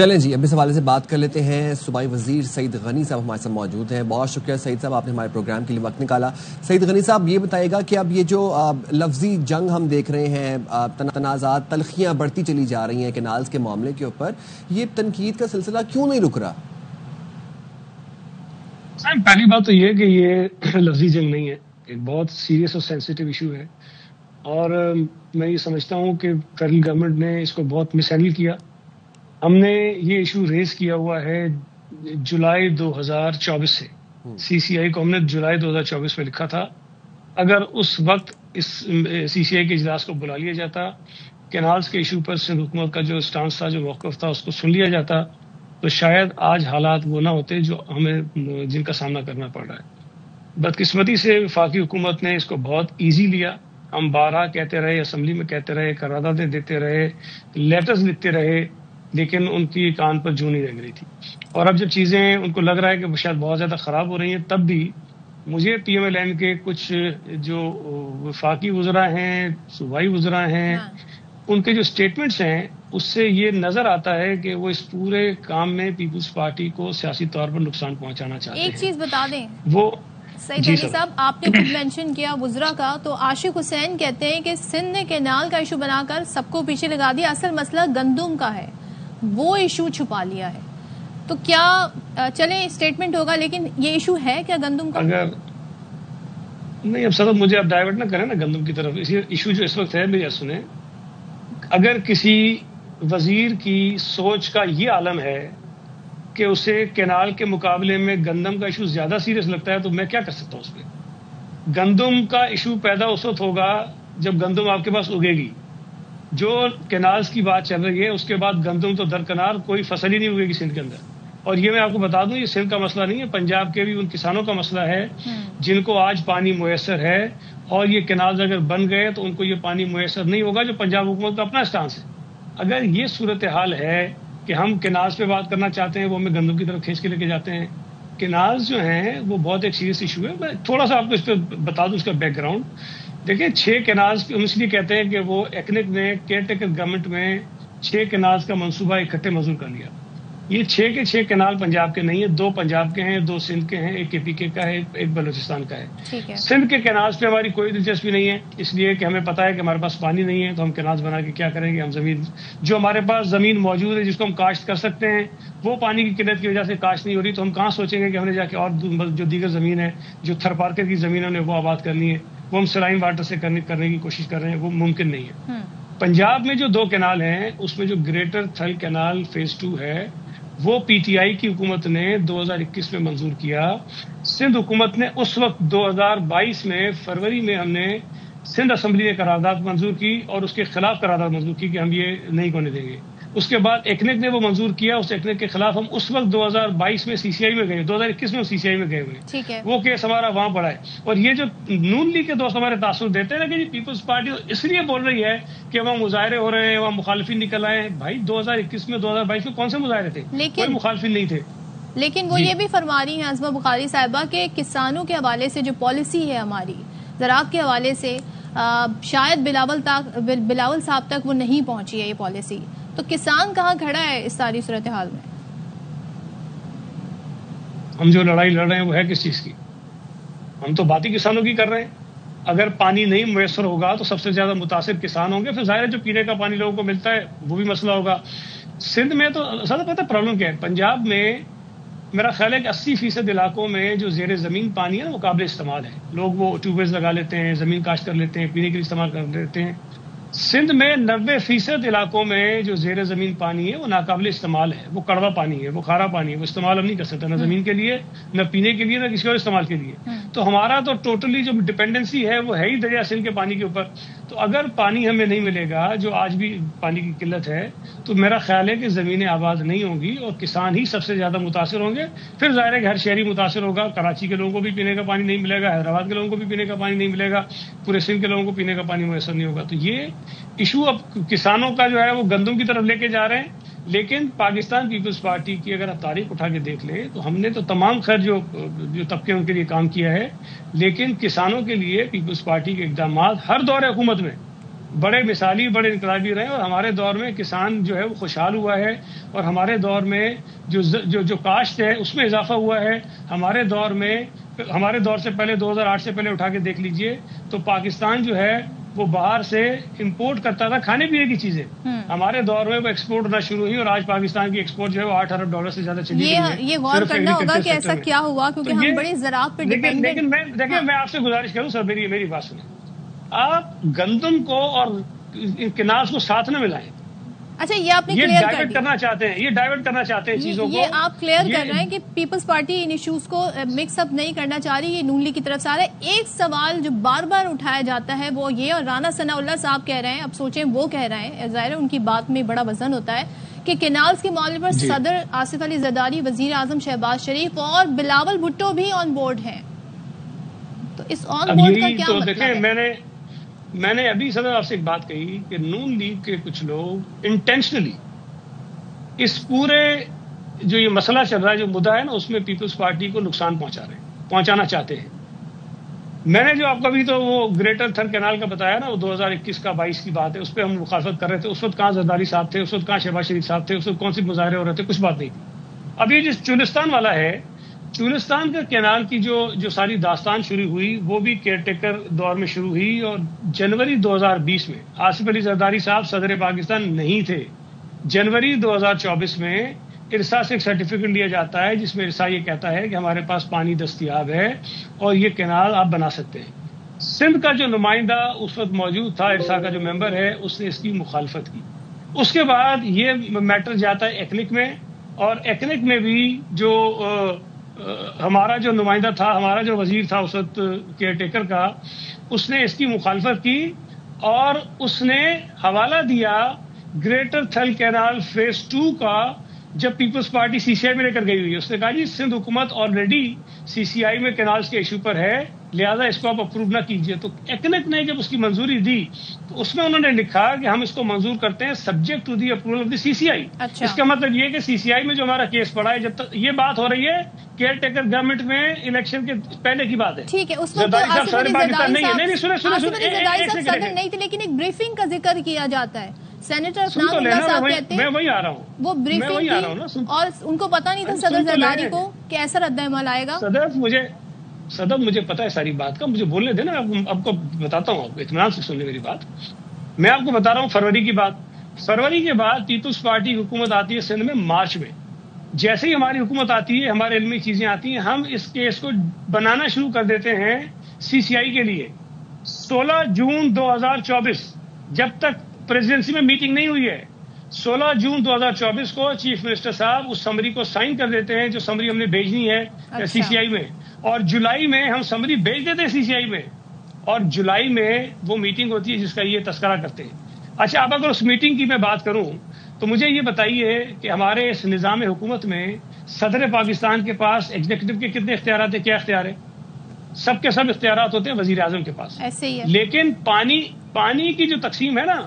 چلیں جی اب اس حوالے سے بات کر لیتے ہیں. صوبائی وزیر سعید غنی صاحب ہمارے ساتھ موجود ہیں. بہت شکریہ سعید صاحب، آپ نے ہمارے پروگرام کے لیے وقت نکالا. سعید غنی صاحب یہ بتائے گا کہ اب یہ جو لفظی جنگ ہم دیکھ رہے ہیں، تنازعات، تلخیاں بڑھتی چلی جا رہی ہیں کینالز کے معاملے کے اوپر، یہ تنقید کا سلسلہ کیوں نہیں رک رہا؟ پہلی بات تو یہ کہ یہ لفظی جنگ نہیں ہے، ایک بہت سیریس اور سینسیٹیو ایشو ہے، اور میں یہ سمجھتا ہوں کہ فیڈرل گورنمنٹ نے اس کو بہت مس ہینڈل کیا. ہم نے یہ ایشو ریز کیا ہوا ہے جولائی 2024 سے. سی سی آئی کو ہم نے جولائی 2024 میں لکھا تھا. اگر اس وقت اس سی سی آئی کے اجلاس کو بلا لیا جاتا، کینالز کے ایشو پر سندھ حکومت کا جو سٹانس تھا، جو موقف تھا، اس کو سن لیا جاتا، تو شاید آج حالات وہ نہ ہوتے جو ہمیں جن کا سامنا کرنا پڑ رہا ہے. بدقسمتی سے وفاقی حکومت نے اس کو بہت ایزی لیا. ہم بارہا کہتے رہے، اسمبلی میں کہتے رہے، قراردادیں دیتے رہے، لیٹرز لکھتے رہے، لیکن ان کی کان پر جوں نہیں رنگ رہی تھی. اور اب جب چیزیں ان کو لگ رہا ہے کہ شاید بہت زیادہ خراب ہو رہی ہیں، تب بھی مجھے پی ایم ایل این کے کچھ جو وفاقی وزراء ہیں، صوبائی وزراء ہیں، ان کے جو سٹیٹمنٹس ہیں، اس سے یہ نظر آتا ہے کہ وہ اس پورے کام میں پیپلز پارٹی کو سیاسی طور پر نقصان پہنچانا چاہتے ہیں. ایک چیز بتا دیں وہ سعید غنی صاحب، آپ نے خود مینشن کیا وزراء کا، تو عاشق حسین کہتے ہیں کہ سندھ نے کینال کا ایشو بنا کر سب کو پیچھے لگا دیا، اصل مسئلہ گندم کا ہے، وہ ایشو چھپا لیا ہے. تو کیا چلیں اسٹیٹمنٹ ہوگا، لیکن یہ ایشو ہے کیا گندم کا؟ اگر نہیں، اب صدر مجھے اب ڈائیورٹ نہ کریں نا گندم کی طرف. ایشو جو اس وقت ہے میری سنیں، اگر کسی وزیر کی سوچ کا یہ عالم ہے کہ اسے کینال کے مقابلے میں گندم کا ایشو زیادہ سیریس لگتا ہے، تو میں کیا کر سکتا ہوں اس پہ؟ گندم کا ایشو پیدا اس وقت ہوگا جب گندم آپ کے پاس اگے گی. جو کینالز کی بات چل رہی ہے، اس کے بعد گندم تو درکنار کوئی فصل ہی نہیں اگے گی سندھ کے اندر. اور یہ میں آپ کو بتا دوں، یہ سندھ کا مسئلہ نہیں ہے، پنجاب کے بھی ان کسانوں کا مسئلہ ہے جن کو آج پانی میسر ہے، اور یہ کینالز اگر بن گئے تو ان کو یہ پانی میسر نہیں ہوگا، جو پنجاب حکومت کا اپنا اسٹانس ہے. اگر یہ صورتحال ہے کہ ہم کینالز پہ بات کرنا چاہتے ہیں، وہ ہمیں گندم کی طرف کھینچ کے لے کے جاتے ہیں. کینالز جو ہیں وہ بہت ایک سیریس ایشو ہے. میں تھوڑا سا آپ کو اس پہ بتا دوں اس کا بیک گراؤنڈ. دیکھیں، 6 کینالز ہم اس لیے کہتے ہیں کہ وہ ایکنک نے کیئر ٹیکر گورنمنٹ میں 6 کینالز کا منصوبہ اکٹھے منظور کر لیا. یہ 6 کے 6 کینال پنجاب کے نہیں ہیں، 2 پنجاب کے ہیں، 2 سندھ کے ہیں، ایک کے پی کے کا ہے، ایک بلوچستان کا ہے. سندھ کے کینالز پہ ہماری کوئی دلچسپی نہیں ہے، اس لیے کہ ہمیں پتہ ہے کہ ہمارے پاس پانی نہیں ہے، تو ہم کینالز بنا کے کیا کریں گے؟ ہم زمین جو ہمارے پاس زمین موجود ہے جس کو ہم کاشت کر سکتے ہیں، وہ پانی کی قلت کی وجہ سے کاشت نہیں ہو رہی، تو ہم کہاں سوچیں گے کہ ہم نے جا کے اور جو دیگر زمین ہے، جو تھر پارکر کی زمینوں نے وہ آباد کرنی ہے، وہ ہم سلائن واٹر سے کرنے کی کوشش کر رہے ہیں. وہ ممکن نہیں ہے. پنجاب میں جو 2 کینال ہیں، اس میں جو گریٹر تھل کینال فیز 2 ہے، وہ پی ٹی آئی کی حکومت نے 2021 میں منظور کیا. سندھ حکومت نے اس وقت 2022 میں فروری میں ہم نے سندھ اسمبلی نے قرارداد منظور کی اور اس کے خلاف قرارداد منظور کی کہ ہم یہ نہیں ہونے دیں گے. اس کے بعد ایکنک نے وہ منظور کیا، اس ایکنک کے خلاف ہم اس وقت 2022 میں سی سی آئی میں گئے، 2021 میں سی سی آئی میں گئے ہوئے. وہ کیس ہمارا وہاں پڑا ہے. اور یہ جو نون لیگ کے دوست ہمارے تاثر دیتے ہیں نا کہ جی پیپلز پارٹی اس لیے بول رہی ہے کہ وہاں مظاہرے ہو رہے ہیں، وہاں مخالفین نکل آئے ہیں. بھائی 2021 میں 2022 میں کون سے مظاہرے تھے؟ کوئی مخالفین نہیں تھے. لیکن وہ یہ بھی فرما رہی ہیں عظمہ بخاری صاحبہ کہ کسانوں کے حوالے سے جو پالیسی ہے ہماری زراعت کے حوالے سے، شاید بلاول صاحب تک وہ نہیں پہنچی ہے یہ پالیسی. تو کسان کہاں کھڑا ہے اس ساری صورتحال میں؟ ہم جو لڑائی لڑ رہے ہیں وہ ہے کس چیز کی؟ ہم تو بات ہی کسانوں کی کر رہے ہیں. اگر پانی نہیں میسر ہوگا تو سب سے زیادہ متاثر کسان ہوں گے. پھر ظاہر ہے جو پینے کا پانی لوگوں کو ملتا ہے وہ بھی مسئلہ ہوگا. سندھ میں تو سب پتہ پرابلم کیا ہے؟ پنجاب میں میرا خیال ہے کہ 80% علاقوں میں جو زیر زمین پانی ہے نا وہ قابل استعمال ہے. لوگ وہ ٹیوب ویلز لگا لیتے ہیں، زمین کاشت کر لیتے ہیں، پینے کے لیے استعمال کر لیتے ہیں. سندھ میں 90% علاقوں میں جو زیر زمین پانی ہے وہ ناقابل استعمال ہے. وہ کڑوا پانی ہے، وہ کھارا پانی ہے، وہ استعمال ہم نہیں کر سکتے، نہ زمین کے لیے، نہ پینے کے لیے، نہ کسی اور استعمال کے لیے. تو ہمارا تو ٹوٹلی جو ڈپینڈنسی ہے وہ ہے ہی دریا سندھ کے پانی کے اوپر. تو اگر پانی ہمیں نہیں ملے گا، جو آج بھی پانی کی قلت ہے، تو میرا خیال ہے کہ زمینیں آباد نہیں ہوں گی اور کسان ہی سب سے زیادہ متاثر ہوں گے. پھر ظاہر ہے کہ ہر شہری متاثر ہوگا. کراچی کے لوگوں کو بھی پینے کا پانی نہیں ملے گا، حیدرآباد کے لوگوں کو بھی پینے کا پانی نہیں ملے گا، پورے سندھ کے لوگوں کو پینے کا پانی میسر نہیں ہوگا. تو یہ ایشو اب کسانوں کا جو ہے وہ گندم کی طرف لے کے جا رہے ہیں. لیکن پاکستان پیپلز پارٹی کی اگر آپ تاریخ اٹھا کے دیکھ لیں تو ہم نے تو تمام خیر جو طبقے ان کے لیے کام کیا ہے، لیکن کسانوں کے لیے پیپلز پارٹی کے اقدامات ہر دور حکومت میں بڑے مثالی بڑے انقلابی رہے، اور ہمارے دور میں کسان جو ہے وہ خوشحال ہوا ہے، اور ہمارے دور میں جو کاشت ہے اس میں اضافہ ہوا ہے. ہمارے دور سے پہلے 2008 سے پہلے اٹھا کے دیکھ لیجئے تو پاکستان جو ہے وہ باہر سے امپورٹ کرتا تھا کھانے پینے کی چیزیں. ہمارے دور میں وہ ایکسپورٹ ہونا شروع ہوئی، اور آج پاکستان کی ایکسپورٹ جو ہے وہ $8 ارب سے زیادہ چلی گئی ہے. یہ غور کرنا ہوگا کہ ایسا کیا ہوا، کیونکہ ہم بڑے زراعت پہ ڈیپینڈنٹ. لیکن دیکھیں میں آپ سے گزارش کروں سر، میری بات سنیں. آپ گندم کو اور کناز کو ساتھ نہ ملائیں. اچھا، یہ آپ نے کلیئر کر ڈائیورٹ کرنا چاہتے ہیں، یہ ڈائیورٹ کرنا چاہتے ہیں چیزوں کو. یہ آپ کلیئر کر رہے ہیں کہ پیپلز پارٹی ان ایشوز کو مکس اپ نہیں کرنا چاہ رہی، یہ نون لیگ کی طرف سے آ رہا ہے. ایک سوال جو بار بار اٹھایا جاتا ہے وہ یہ، اور رانا ثناء اللہ صاحب کہہ رہے ہیں، اب سوچیں وہ کہہ رہے ہیں، ظاہر ہے ان کی بات میں بڑا وزن ہوتا ہے، کہ کینالز کے معاملے پر صدر آصف علی زرداری، وزیر اعظم شہباز شریف اور بلاول بھٹو بھی آن بورڈ ہیں. تو اس آن بورڈ کا کیا مطلب ہے؟ میں نے ابھی صدر آپ سے ایک بات کہی کہ نون لیگ کے کچھ لوگ انٹینشنلی اس پورے جو یہ مسئلہ چل رہا ہے، جو مدعا ہے نا، اس میں پیپلز پارٹی کو نقصان پہنچانا چاہتے ہیں. میں نے جو آپ کو ابھی تو وہ گریٹر تھن کینال کا بتایا نا، وہ 2021 کا 22 کی بات ہے، اس پہ ہم مخالفت کر رہے تھے. اس وقت کہاں زرداری صاحب تھے، اس وقت کہاں شہباز شریف صاحب تھے، اس وقت کون سی مظاہرے ہو رہے تھے، کچھ بات نہیں تھی. اب یہ جس چولستان والا ہے، چولستان کا کینال کی جو ساری داستان شروع ہوئی وہ بھی کیئر ٹیکر دور میں شروع ہوئی، اور جنوری 2020 میں آصف علی زرداری صاحب صدر پاکستان نہیں تھے. جنوری 2024 میں ارسا سے ایک سرٹیفکیٹ لیا جاتا ہے جس میں ارسا یہ کہتا ہے کہ ہمارے پاس پانی دستیاب ہے اور یہ کینال آپ بنا سکتے ہیں. سندھ کا جو نمائندہ اس وقت موجود تھا، ارسا کا جو ممبر ہے، اس نے اس کی مخالفت کی. اس کے بعد یہ میٹر جاتا ہے ایکنک میں، اور ایکنک میں بھی جو ہمارا جو نمائندہ تھا، ہمارا جو وزیر تھا اس وقت کیئر ٹیکر کا، اس نے اس کی مخالفت کی، اور اس نے حوالہ دیا گریٹر تھل کینال فیز 2 کا، جب پیپلز پارٹی سی سی آئی میں لے کر گئی ہوئی. اس نے کہا جی سندھ حکومت آلریڈی سی سی آئی میں کینالز کے ایشو پر ہے، لہذا اس کو آپ اپروو نہ کیجیے. تو ایکنک نے جب اس کی منظوری دی تو اس میں انہوں نے لکھا کہ ہم اس کو منظور کرتے ہیں subject to the approval of the C C I. اس کا مطلب یہ کہ سی سی آئی میں جو ہمارا کیس پڑا ہے، جب تک یہ بات ہو رہی ہے کیئر ٹیکر گورنمنٹ میں الیکشن کے پہلے کی بات ہے. ٹھیک ہے، اس وقت آصف علی زرداری صدر نہیں تھے، لیکن ایک بریفنگ کا ذکر کیا جاتا ہے. سینیٹر افنان اللہ صاحب کہتے ہیں، میں وہی آ رہا ہوں، وہ بریفنگ تھی اور ان کو پتا نہیں تھا صدر زرداری کو کہ ایسا رد عمل آئے گا. صدر مجھے پتا ہے ساری بات کا، مجھے بولنے دینا، آپ کو بتاتا ہوں، آپ کو اطمینان سے سن لیں میری بات. میں آپ کو بتا رہا ہوں فروری کی بات. فروری کے بعد پیپلز پارٹی کی حکومت آتی ہے سندھ میں مارچ میں. جیسے ہی ہماری حکومت آتی ہے، ہمارے علمی چیزیں آتی ہیں، ہم اس کیس کو بنانا شروع کر دیتے ہیں سی سی آئی کے لیے. 16 جون 2024 جب تک پریزیڈنسی میں میٹنگ نہیں ہوئی ہے، 16 جون 2024 کو چیف منسٹر صاحب اس سمری کو سائن کر دیتے ہیں، جو سمری ہم نے بھیجنی ہے سی سی آئی میں. اور جولائی میں ہم سمری بھیج دیتے ہیں سی سی آئی میں، اور جولائی میں وہ میٹنگ ہوتی ہے جس کا یہ تذکرہ کرتے ہیں. اچھا، اب اگر اس میٹنگ کی میں بات کروں تو مجھے یہ بتائیے کہ ہمارے اس نظام حکومت میں صدر پاکستان کے پاس ایگزیکٹو کے کتنے اختیارات ہیں؟ کیا اختیار ہے؟ سب کے سب اختیارات ہوتے ہیں وزیر اعظم کے پاس. ایسے ہی ہے. لیکن پانی کی جو تقسیم ہے نا،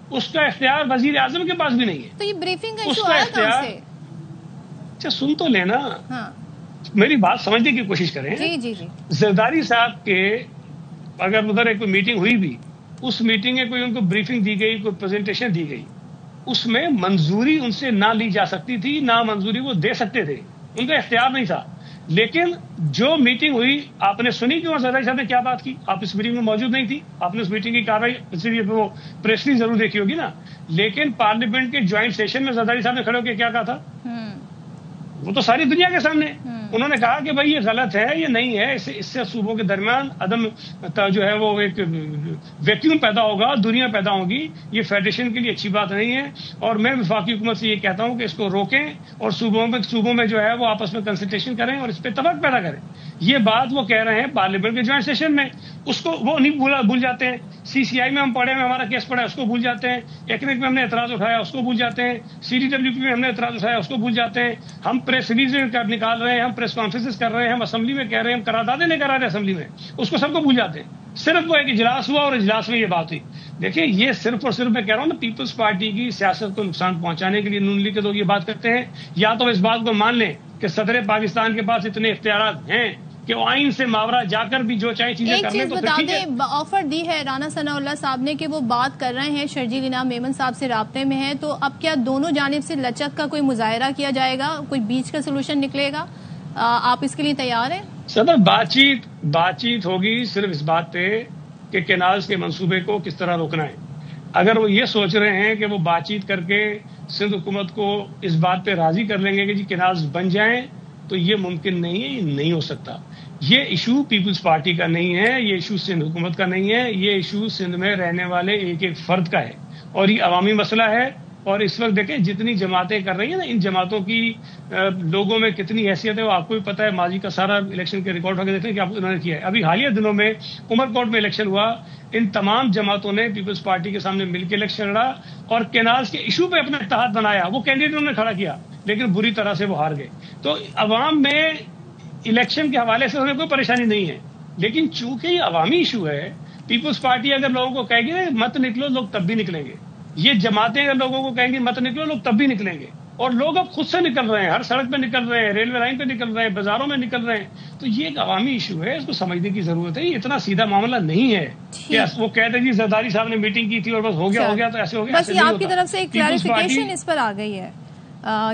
اس کا اختیار وزیر اعظم کے پاس بھی نہیں ہے. تو یہ بریفنگ کا ایشو آیا کہاں سے؟ اچھا سن تو لینا، میری بات سمجھنے کی کوشش کریں. جی. زرداری صاحب کے اگر ادھر کوئی میٹنگ ہوئی بھی، اس میٹنگ میں کوئی ان کو بریفنگ دی گئی، کوئی پریزنٹیشن دی گئی، اس میں منظوری ان سے نہ لی جا سکتی تھی، نہ منظوری وہ دے سکتے تھے، ان کا اختیار نہیں تھا. لیکن جو میٹنگ ہوئی آپ نے سنی کہ وہاں زرداری صاحب نے کیا بات کی؟ آپ اس میٹنگ میں موجود نہیں تھی، آپ نے اس میٹنگ کی کاروائی وہ پریس ضرور دیکھی ہوگی نا. لیکن پارلیمنٹ کے جوائنٹ سیشن میں زرداری صاحب نے کھڑے ہو کے کیا کہا تھا؟ وہ تو ساری دنیا کے سامنے انہوں نے کہا کہ بھائی یہ غلط ہے، یہ نہیں ہے، اس سے صوبوں کے درمیان عدم جو ہے وہ ایک ویکیوم پیدا ہوگا، دنیا پیدا ہوگی، یہ فیڈریشن کے لیے اچھی بات نہیں ہے. اور میں وفاقی حکومت سے یہ کہتا ہوں کہ اس کو روکیں اور صوبوں میں جو ہے وہ آپس میں کنسلٹیشن کریں اور اس پہ اتفاق پیدا کریں. یہ بات وہ کہہ رہے ہیں پارلیمنٹ کے جوائنٹ سیشن میں، اس کو وہ نہیں بھول جاتے ہیں. سی سی آئی میں ہم پڑھے ہیں، ہمارا کیس پڑا ہے، اس کو بھول جاتے ہیں. ایکنک میں ہم نے اعتراض اٹھایا، اس کو بھول جاتے ہیں. سی ڈی ڈبلیو پی میں ہم نے اعتراض اٹھایا، اس کو بھول جاتے ہیں. ہم پریس ریلیز نکال رہے ہیں، ہم پریس کانفرنس کر رہے ہیں، ہم اسمبلی میں کہہ رہے ہیں، ہم قراردادیں نہیں کرا رہے اسمبلی میں، اس کو سب کو بھول جاتے ہیں. صرف وہ ایک اجلاس ہوا اور اجلاس میں یہ بات ہوئی. دیکھیں یہ صرف اور صرف میں کہہ رہا ہوں نا، پیپلز پارٹی کی سیاست کو نقصان پہنچانے کے لیے نون لیگ کے لوگ یہ بات کرتے ہیں. یا تو اس بات کو مان لیں کہ صدر پاکستان کے پاس اتنے اختیارات ہیں کہ وہ آئین سے ماورا جا کر بھی جو چاہے چیزیں کر لیں تو بتا دیں، آفر دی ہے رانا ثناء اللہ صاحب نے کہ وہ بات کر رہے ہیں، شرجیل انعام میمن صاحب سے رابطے میں ہے، تو اب کیا دونوں جانب سے لچک کا کوئی مظاہرہ کیا جائے گا، کوئی بیچ کا سولوشن نکلے گا؟ آپ اس کے لیے تیار ہیں؟ صدر بات چیت ہوگی صرف اس بات پہ کہ کینالز کے منصوبے کو کس طرح روکنا ہے. اگر وہ یہ سوچ رہے ہیں کہ وہ بات چیت کر کے سندھ حکومت کو اس بات پہ راضی کر لیں گے کہ جی کینالز بن جائیں، تو یہ ممکن نہیں ہے، یہ نہیں ہو سکتا. یہ ایشو پیپلز پارٹی کا نہیں ہے، یہ ایشو سندھ حکومت کا نہیں ہے، یہ ایشو سندھ میں رہنے والے ایک ایک فرد کا ہے اور یہ عوامی مسئلہ ہے. اور اس وقت دیکھیں جتنی جماعتیں کر رہی ہیں نا، ان جماعتوں کی لوگوں میں کتنی حیثیت ہے وہ آپ کو بھی پتہ ہے. ماضی کا سارا الیکشن کے ریکارڈ اٹھا کے دیکھیں کہ انہوں نے کیا ہے. ابھی حالیہ دنوں میں عمر کوٹ میں الیکشن ہوا، ان تمام جماعتوں نے پیپلز پارٹی کے سامنے مل کے الیکشن لڑا اور کینالز کے ایشو پہ اپنا اتحاد بنایا. وہ کینڈیڈیٹ انہوں نے کھڑا کیا لیکن بری طرح سے وہ ہار گئے. تو عوام میں الیکشن کے حوالے سے انہیں کوئی پریشانی نہیں ہے، لیکن چونکہ یہ عوامی ایشو ہے، پیپلز پارٹی اگر لوگوں کو کہے گی مت نکلو، لوگ تب بھی نکلیں گے. یہ جماعتیں اگر لوگوں کو کہیں گی مت نکلو، لوگ تب بھی نکلیں گے. اور لوگ اب خود سے نکل رہے ہیں، ہر سڑک پہ نکل رہے ہیں، ریلوے لائن پہ نکل رہے ہیں، بازاروں میں نکل رہے ہیں. تو یہ ایک عوامی ایشو ہے، اس کو سمجھنے کی ضرورت ہے. یہ اتنا سیدھا معاملہ نہیں ہے کہ وہ کہتے ہیں جی زرداری صاحب نے میٹنگ کی تھی اور بس ہو گیا تو ایسے ہو گیا. بس یہ آپ کی طرف سے ایک کلیریفیکیشن اس پر آ گئی ہے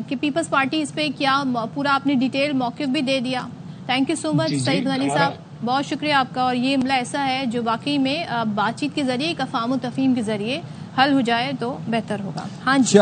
کہ پیپلز پارٹی اس پہ کیا پورا اپنی ڈیٹیل موقف بھی دے دیا. تھینک یو سو مچ سعید غنی صاحب، بہت شکریہ آپ کا. اور یہ معاملہ ایسا ہے جو واقعی میں بات چیت کے ذریعے، ایک افہام و تفہیم کے ذریعے حل ہو جائے تو بہتر ہوگا. ہاں جی.